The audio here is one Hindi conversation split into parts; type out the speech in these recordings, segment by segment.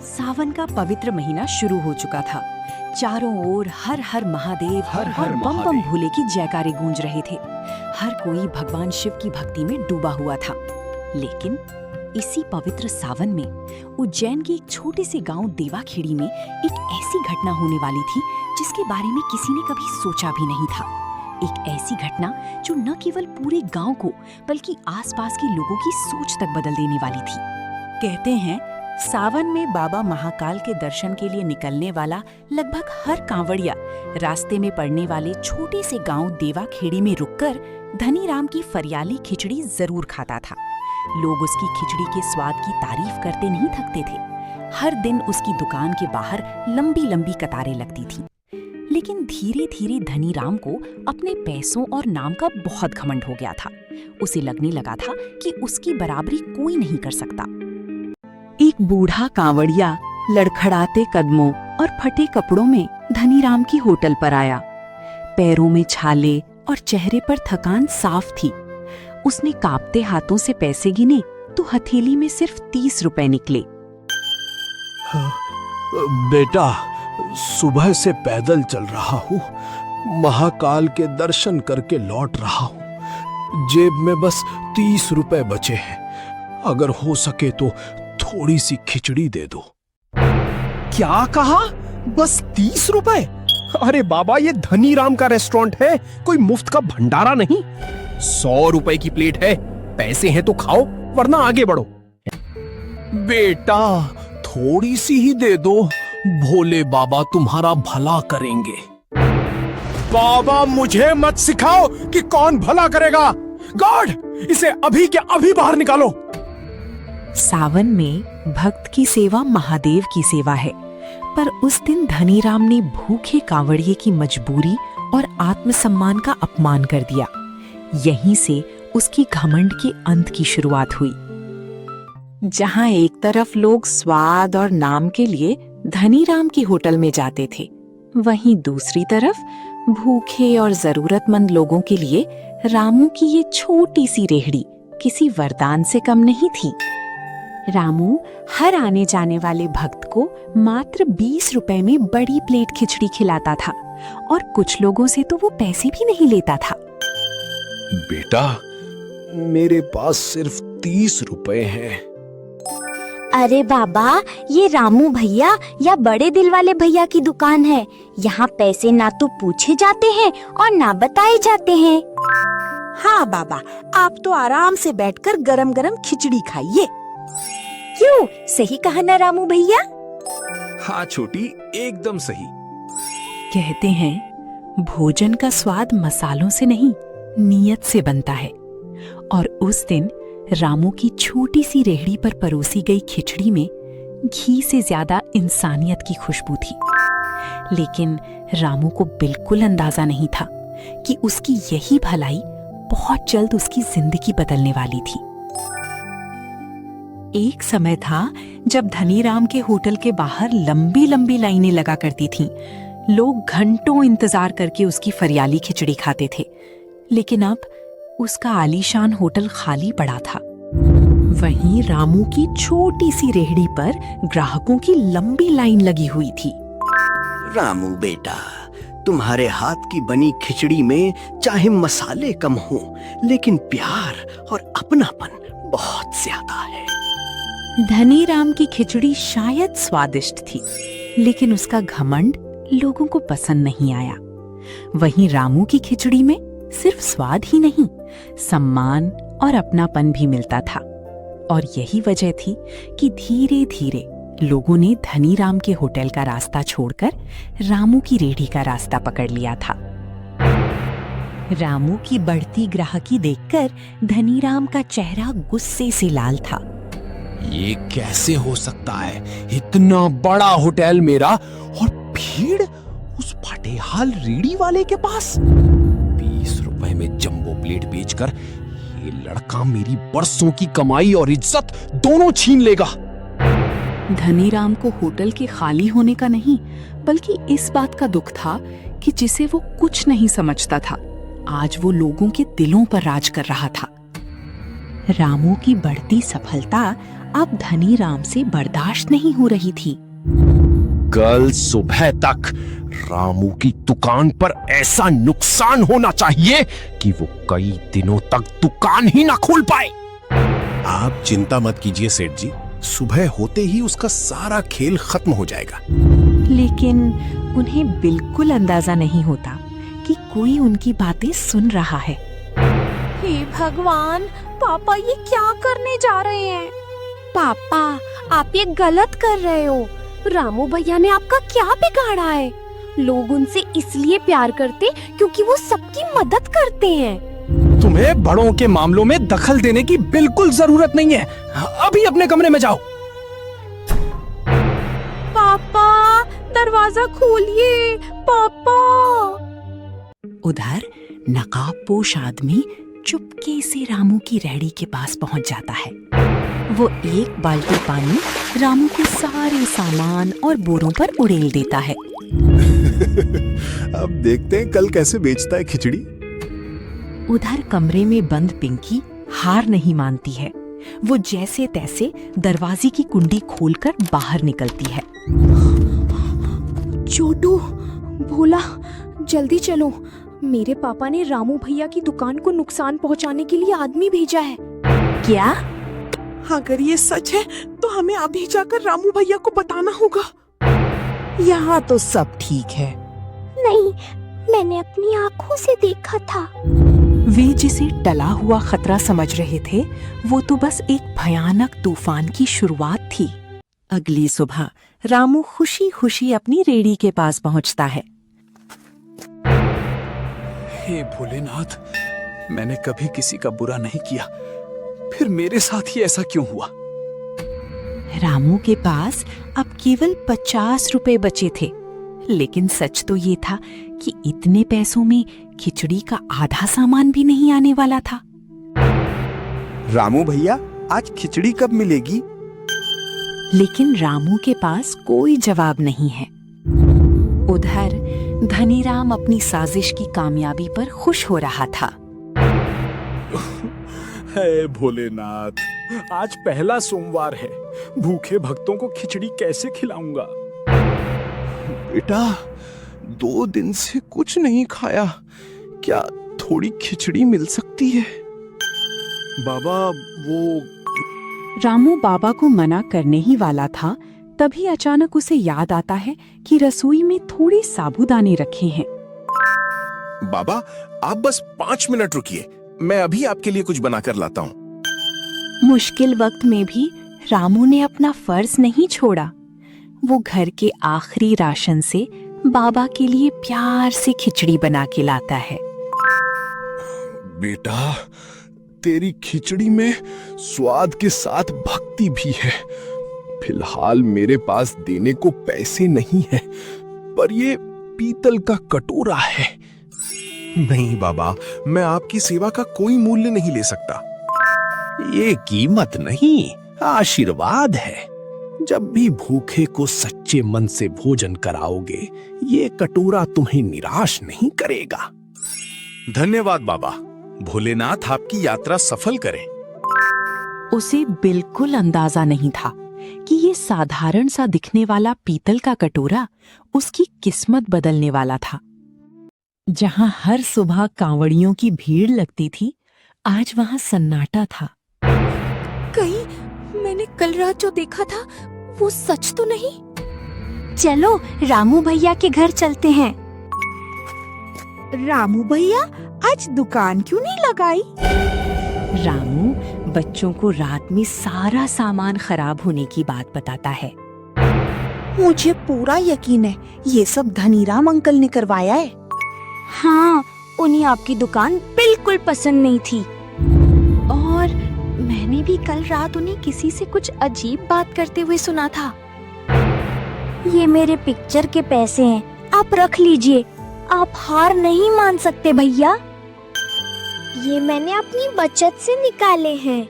सावन का पवित्र महीना शुरू हो चुका था। चारों ओर हर हर महादेव हर हर और बम बम महादेव। भोले की जयकारे गूंज रहे थे। हर कोई भगवान शिव की भक्ति में डूबा हुआ था। लेकिन इसी पवित्र सावन में उज्जैन के एक छोटे से गांव देवाखेड़ी में एक ऐसी घटना होने वाली थी जिसके बारे में किसी ने कभी सोचा भी नहीं था। एक ऐसी घटना जो न केवल पूरे गांव को बल्कि आसपास के लोगों की सोच तक बदल देने वाली थी। कहते हैं सावन में बाबा महाकाल के दर्शन के लिए निकलने वाला लगभग हर कांवड़िया रास्ते में पड़ने वाले छोटे से गांव देवाखेड़ी में रुककर धनीराम की फरियाली खिचड़ी जरूर खाता था। लोग उसकी खिचड़ी के स्वाद की तारीफ करते नहीं थकते थे। हर दिन उसकी दुकान के बाहर लंबी लंबी कतारें लगती थीं। लेकिन धीरे धीरे धनीराम को अपने पैसों और नाम का बहुत घमंड हो गया था। उसे लगने लगा था कि उसकी बराबरी कोई नहीं कर सकता। एक बूढ़ा कांवड़िया लड़खड़ाते कदमों और फटे कपड़ों में धनीराम की होटल पर आया। पैरों में छाले और चेहरे पर थकान साफ थी। उसने कांपते हाथों से पैसे गिने तो हथेली में सिर्फ 30 रुपए निकले। बेटा, सुबह से पैदल चल रहा हूँ, महाकाल के दर्शन करके लौट रहा हूँ। जेब में बस 30 रुपए बचे हैं। अगर हो सके तो थोड़ी सी खिचड़ी दे दो। क्या कहा? बस 30 रुपए? अरे बाबा, ये धनीराम का रेस्टोरेंट है, कोई मुफ्त का भंडारा नहीं। 100 रुपए की प्लेट है, पैसे हैं तो खाओ वरना आगे बढ़ो। बेटा, थोड़ी सी ही दे दो, भोले बाबा तुम्हारा भला करेंगे। बाबा, मुझे मत सिखाओ कि कौन भला करेगा। गार्ड, इसे अभी के अभी बाहर निकालो। सावन में भक्त की सेवा महादेव की सेवा है, पर उस दिन धनीराम ने भूखे कांवड़िए की मजबूरी और आत्मसम्मान का अपमान कर दिया। यहीं से उसकी घमंड के अंत की शुरुआत हुई। जहां एक तरफ लोग स्वाद और नाम के लिए धनीराम की होटल में जाते थे, वहीं दूसरी तरफ भूखे और जरूरतमंद लोगों के लिए रामू की ये छोटी सी रेहड़ी किसी वरदान से कम नहीं थी। रामू हर आने जाने वाले भक्त को मात्र 20 रुपए में बड़ी प्लेट खिचड़ी खिलाता था और कुछ लोगों से तो वो पैसे भी नहीं लेता था। बेटा, मेरे पास सिर्फ 30 रुपए हैं। अरे बाबा, ये रामू भैया या बड़े दिल वाले भैया की दुकान है। यहाँ पैसे ना तो पूछे जाते हैं और ना बताए जाते हैं। हाँ बाबा, आप तो आराम से बैठकर गरम गरम खिचड़ी खाइए। क्यों, सही कहा ना रामू भैया? हाँ छोटी, एकदम सही। कहते हैं भोजन का स्वाद मसालों से नहीं, नीयत से बनता है। और उस दिन रामू की छोटी सी रेहड़ी पर परोसी गई खिचड़ी में घी से ज्यादा इंसानियत की खुशबू थी। लेकिन रामू को बिल्कुल अंदाजा नहीं था कि उसकी यही भलाई बहुत जल्द उसकी जिंदगी बदलने वाली थी। एक समय था जब धनीराम के होटल के बाहर लंबी लंबी लाइनें लगा करती थीं। लोग घंटों इंतजार करके उसकी फरियाली खिचड़ी खाते थे। लेकिन अब उसका आलीशान होटल खाली पड़ा था। वहीं रामू की छोटी सी रेहड़ी पर ग्राहकों की लंबी लाइन लगी हुई थी। रामू बेटा, तुम्हारे हाथ की बनी खिचड़ी में चाहे मसाले कम हो, लेकिन प्यार और अपनापन बहुत ज्यादा है। धनीराम की खिचड़ी शायद स्वादिष्ट थी, लेकिन उसका घमंड लोगों को पसंद नहीं आया। वहीं रामू की खिचड़ी में सिर्फ स्वाद ही नहीं, सम्मान और अपनापन भी मिलता था। और यही वजह थी कि धीरे धीरे लोगों ने धनीराम के होटल का रास्ता छोड़कर रामू की रेहड़ी का रास्ता पकड़ लिया था। रामू की बढ़ती ग्राहकी देखकर धनीराम का चेहरा गुस्से से लाल था। ये कैसे हो सकता है? इतना बड़ा होटल मेरा और भीड़ उस फटेहाल रेडी वाले के पास। 20 रुपए में जंबो प्लेट बेचकर ये लड़का मेरी बरसों की कमाई और इज्जत दोनों छीन लेगा। धनीराम को होटल के खाली होने का नहीं, बल्कि इस बात का दुख था कि जिसे वो कुछ नहीं समझता था, आज वो लोगों के दिलों पर राज कर रहा था। रामू की बढ़ती सफलता अब धनीराम से बर्दाश्त नहीं हो रही थी। कल सुबह तक रामू की दुकान पर ऐसा नुकसान होना चाहिए कि वो कई दिनों तक दुकान ही ना खोल पाए। आप चिंता मत कीजिए सेठ जी, सुबह होते ही उसका सारा खेल खत्म हो जाएगा। लेकिन उन्हें बिल्कुल अंदाजा नहीं होता कि कोई उनकी बातें सुन रहा है। हे भगवान, पापा ये क्या करने जा रहे हैं? पापा, आप ये गलत कर रहे हो। रामू भैया ने आपका क्या बिगाड़ा है? लोग उनसे इसलिए प्यार करते क्योंकि वो सबकी मदद करते हैं। तुम्हें बड़ों के मामलों में दखल देने की बिल्कुल जरूरत नहीं है। अभी अपने कमरे में जाओ। पापा, दरवाजा खोलिए। पापा। उधर नकाबपोश आदमी चुपके से रामू की रेहड़ी के पास पहुंच जाता है। वो एक बाल्टी पानी रामू के सारे सामान और बोरों पर उड़ेल देता है। अब देखते हैं कल कैसे बेचता है खिचड़ी। उधर कमरे में बंद पिंकी हार नहीं मानती है। वो जैसे तैसे दरवाजे की कुंडी खोलकर बाहर निकलती है। छोटू, भोला, जल्दी चलो। मेरे पापा ने रामू भैया की दुकान को नुकसान पहुंचाने के लिए आदमी भेजा है। क्या? अगर ये सच है तो हमें अभी जाकर रामू भैया को बताना होगा। यहाँ तो सब ठीक है। नहीं, मैंने अपनी आँखों से देखा था। वे जिसे टला हुआ खतरा समझ रहे थे, वो तो बस एक भयानक तूफान की शुरुआत थी। अगली सुबह रामू खुशी खुशी अपनी रेहड़ी के पास पहुंचता है। हे भोलेनाथ, मैंने कभी किसी का बुरा नहीं किया, फिर मेरे साथ ही ऐसा क्यों हुआ? रामू के पास अब केवल 50 रुपए बचे थे, लेकिन सच तो ये था कि इतने पैसों में खिचड़ी का आधा सामान भी नहीं आने वाला था। रामू भैया, आज खिचड़ी कब मिलेगी? लेकिन रामू के पास कोई जवाब नहीं है। उधर धनीराम अपनी साजिश की कामयाबी पर खुश हो रहा था। हे भोलेनाथ, आज पहला सोमवार है, भूखे भक्तों को खिचड़ी कैसे खिलाऊंगा? बेटा, 2 दिन से कुछ नहीं खाया, क्या थोड़ी खिचड़ी मिल सकती है? बाबा, वो रामू बाबा को मना करने ही वाला था, तभी अचानक उसे याद आता है कि रसोई में थोड़े साबूदाने रखे हैं। बाबा, आप बस 5 मिनट रुकिए, मैं अभी आपके लिए कुछ बनाकर लाता हूँ। मुश्किल वक्त में भी रामू ने अपना फर्ज नहीं छोड़ा। वो घर के आखिरी राशन से बाबा के लिए प्यार से खिचड़ी बना के लाता है। बेटा, तेरी खिचड़ी में स्वाद के साथ भक्ति भी है। फिलहाल मेरे पास देने को पैसे नहीं है, पर ये पीतल का कटोरा है। नहीं बाबा, मैं आपकी सेवा का कोई मूल्य नहीं ले सकता। ये कीमत नहीं, आशीर्वाद है। जब भी भूखे को सच्चे मन से भोजन कराओगे, ये कटोरा तुम्हें निराश नहीं करेगा। धन्यवाद बाबा, भोलेनाथ आपकी यात्रा सफल करे। उसे बिल्कुल अंदाजा नहीं था कि ये साधारण सा दिखने वाला पीतल का कटोरा उसकी किस्मत बदलने वाला था। जहां हर सुबह कांवड़ियों की भीड़ लगती थी, आज वहां सन्नाटा था। कहीं मैंने कल रात जो देखा था वो सच तो नहीं? चलो रामू भैया के घर चलते हैं। रामू भैया, आज दुकान क्यों नहीं लगाई? रामू बच्चों को रात में सारा सामान खराब होने की बात बताता है। मुझे पूरा यकीन है ये सब धनीराम अंकल ने करवाया है। हाँ, उन्हें आपकी दुकान बिल्कुल पसंद नहीं थी। और मैंने भी कल रात उन्हें किसी से कुछ अजीब बात करते हुए सुना था। ये मेरे पिक्चर के पैसे हैं, आप रख लीजिए। आप हार नहीं मान सकते भैया। ये मैंने अपनी बचत से निकाले हैं।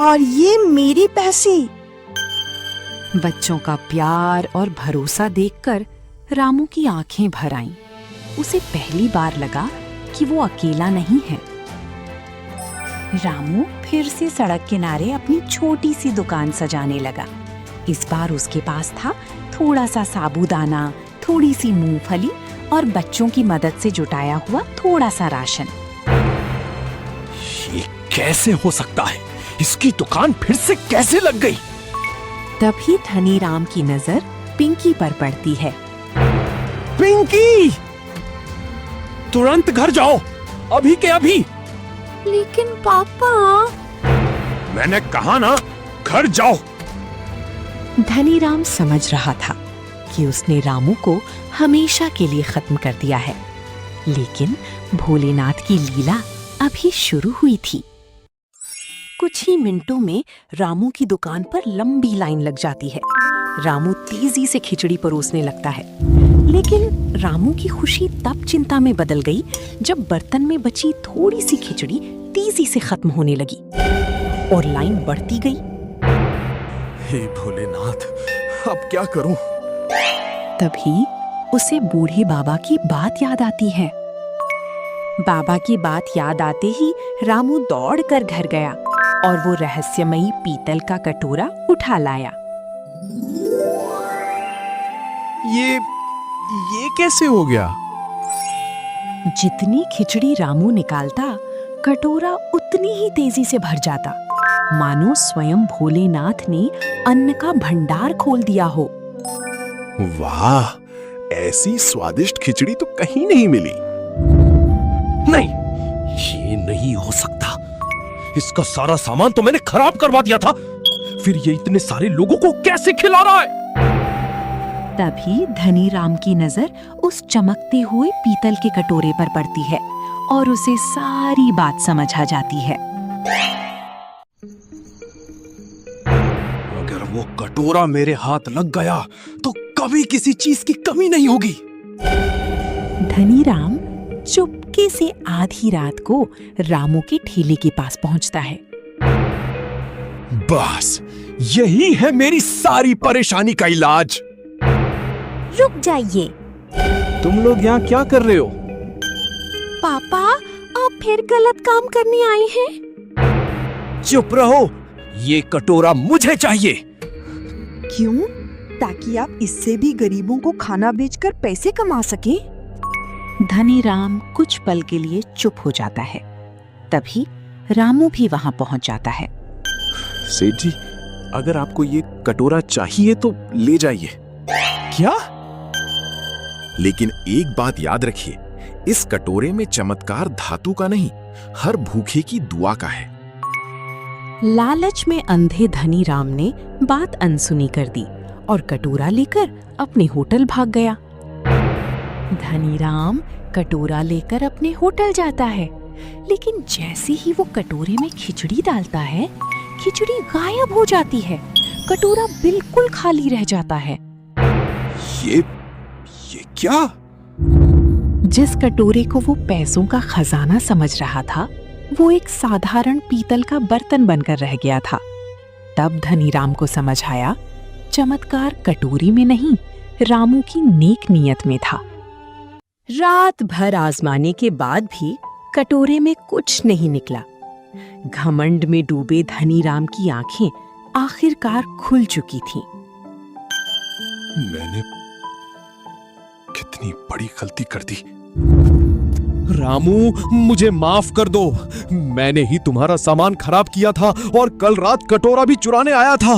और ये मेरे पैसे। बच्चों का प्यार और भरोसा देखकर रामू की आंखें भर आईं। उसे पहली बार लगा कि वो अकेला नहीं है। रामू फिर से सड़क किनारे अपनी छोटी सी दुकान सजाने लगा। इस बार उसके पास था थोड़ा सा साबूदाना, थोड़ी सी मूंगफली और बच्चों की मदद से जुटाया हुआ थोड़ा सा राशन। ये कैसे हो सकता है? इसकी दुकान फिर से कैसे लग गई? तभी धनीराम की नजर पिंकी पर पड़ती है। पिंकी, तुरंत घर जाओ, अभी के अभी। लेकिन पापा। मैंने कहा ना, घर जाओ। धनीराम समझ रहा था कि उसने रामू को हमेशा के लिए खत्म कर दिया है, लेकिन भोलेनाथ की लीला अभी शुरू हुई थी। कुछ ही मिनटों में रामू की दुकान पर लंबी लाइन लग जाती है। रामू तेजी से खिचड़ी परोसने लगता है, लेकिन रामू की खुशी तब चिंता में बदल गई जब बर्तन में बची थोड़ी सी खिचड़ी तेजी से खत्म होने लगी और लाइन बढ़ती गई। हे भोलेनाथ, अब क्या करूं? तभी उसे बूढ़े बाबा की बात याद आती है। बाबा की बात याद आते ही रामू दौड़कर घर गया और वो रहस्यमयी पीतल का कटोरा उठा लाया। ये कैसे हो गया? जितनी खिचड़ी रामू निकालता, कटोरा उतनी ही तेजी से भर जाता, मानो स्वयं भोलेनाथ ने अन्न का भंडार खोल दिया हो। वाह, ऐसी स्वादिष्ट खिचड़ी तो कहीं नहीं मिली। नहीं, ये नहीं हो सकता। इसका सारा सामान तो मैंने खराब करवा दिया था, फिर ये इतने सारे लोगों को कैसे खिला रहा है? तभी धनीराम की नजर उस चमकते हुए पीतल के कटोरे पर पड़ती है और उसे सारी बात समझ आ जाती है। अगर वो कटोरा मेरे हाथ लग गया तो कभी किसी चीज की कमी नहीं होगी। धनीराम चुपके से आधी रात को रामू के ठेले के पास पहुंचता है। बस यही है मेरी सारी परेशानी का इलाज। रुक जाइए। तुम लोग यहाँ क्या कर रहे हो? पापा, आप फिर गलत काम करने आए हैं? चुप रहो, ये कटोरा मुझे चाहिए। क्यों? ताकि आप इससे भी गरीबों को खाना बेचकर पैसे कमा सकें? धनीराम कुछ पल के लिए चुप हो जाता है। तभी रामू भी वहां पहुंच जाता है। सेठ जी, अगर आपको ये कटोरा चाहिए तो ले जाइए। क्या? लेकिन एक बात याद रखिए, इस कटोरे में चमत्कार धातु का नहीं, हर भूखे की दुआ का है। लालच में अंधे धनीराम ने बात अनसुनी कर दी और कटोरा लेकर अपने होटल भाग गया। धनीराम कटोरा लेकर अपने होटल जाता है, लेकिन जैसे ही वो कटोरे में खिचड़ी डालता है, खिचड़ी गायब हो जाती है। कटोरा बिल्कुल खाली रह जाता है। ये क्या? जिस कटोरे को वो पैसों का खजाना समझ रहा था, वो एक साधारण पीतल का बर्तन बनकर रह गया था। तब धनीराम को समझ आया, चमत्कार कटोरी में नहीं, रामू की नेक नीयत में था। रात भर आजमाने के बाद भी कटोरे में कुछ नहीं निकला। घमंड में डूबे धनीराम की आंखें आखिरकार खुल चुकी थीं। मैंने कितनी बड़ी गलती कर दी। रामू, मुझे माफ कर दो। मैंने ही तुम्हारा सामान खराब किया था और कल रात कटोरा भी चुराने आया था।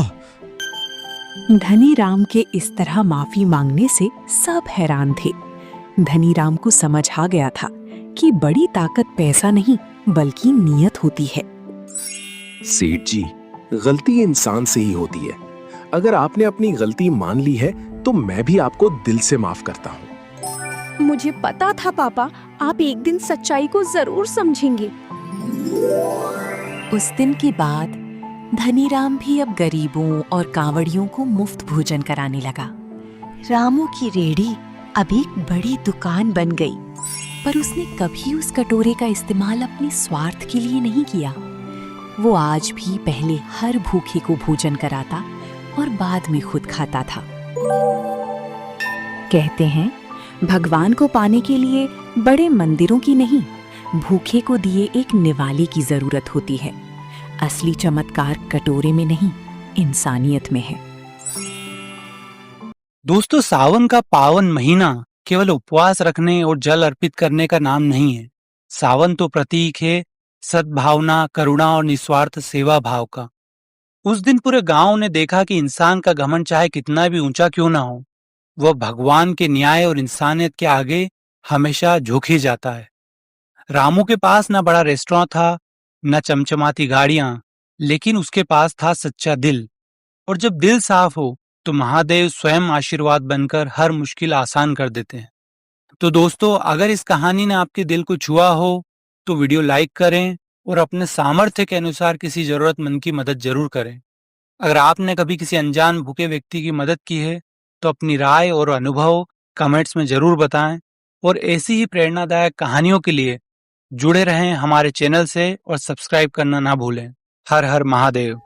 धनीराम के इस तरह माफी मांगने से सब हैरान थे। धनीराम को समझ आ गया था कि बड़ी ताकत पैसा नहीं बल्कि नीयत होती है। सेठ जी, गलती इंसान से ही होती है। अगर आपने अपनी गलती मान ली है तो मैं भी आपको दिल से माफ करता हूँ। मुझे पता था पापा, आप एक दिन सच्चाई को जरूर समझेंगे। उस दिन के बाद धनीराम भी अब गरीबों और कांवड़ियों को मुफ्त भोजन कराने लगा। रामू की रेहड़ी अब एक बड़ी दुकान बन गई, पर उसने कभी उस कटोरे का इस्तेमाल अपने स्वार्थ के लिए नहीं किया। वो आज भी पहले हर भूखे को भोजन कराता और बाद में खुद खाता था। कहते हैं, भगवान को पाने के लिए बड़े मंदिरों की नहीं भूखे को दिए एक निवाले की जरूरत होती है। असली चमत्कार कटोरे में नहीं, इंसानियत में है। दोस्तों, सावन का पावन महीना केवल उपवास रखने और जल अर्पित करने का नाम नहीं है। सावन तो प्रतीक है सद्भावना, करुणा और निस्वार्थ सेवा भाव का। उस दिन पूरे गांव ने देखा कि इंसान का घमंड चाहे कितना भी ऊंचा क्यों ना हो, वह भगवान के न्याय और इंसानियत के आगे हमेशा झुक ही जाता है। रामू के पास ना बड़ा रेस्टोरेंट था, न चमचमाती गाड़ियां, लेकिन उसके पास था सच्चा दिल। और जब दिल साफ हो तो महादेव स्वयं आशीर्वाद बनकर हर मुश्किल आसान कर देते हैं। तो दोस्तों, अगर इस कहानी ने आपके दिल को छुआ हो तो वीडियो लाइक करें और अपने सामर्थ्य के अनुसार किसी जरूरतमंद की मदद जरूर करें। अगर आपने कभी किसी अनजान भूखे व्यक्ति की मदद की है तो अपनी राय और अनुभव कमेंट्स में जरूर बताएं। और ऐसी ही प्रेरणादायक कहानियों के लिए जुड़े रहें हमारे चैनल से और सब्सक्राइब करना ना भूलें। हर हर महादेव।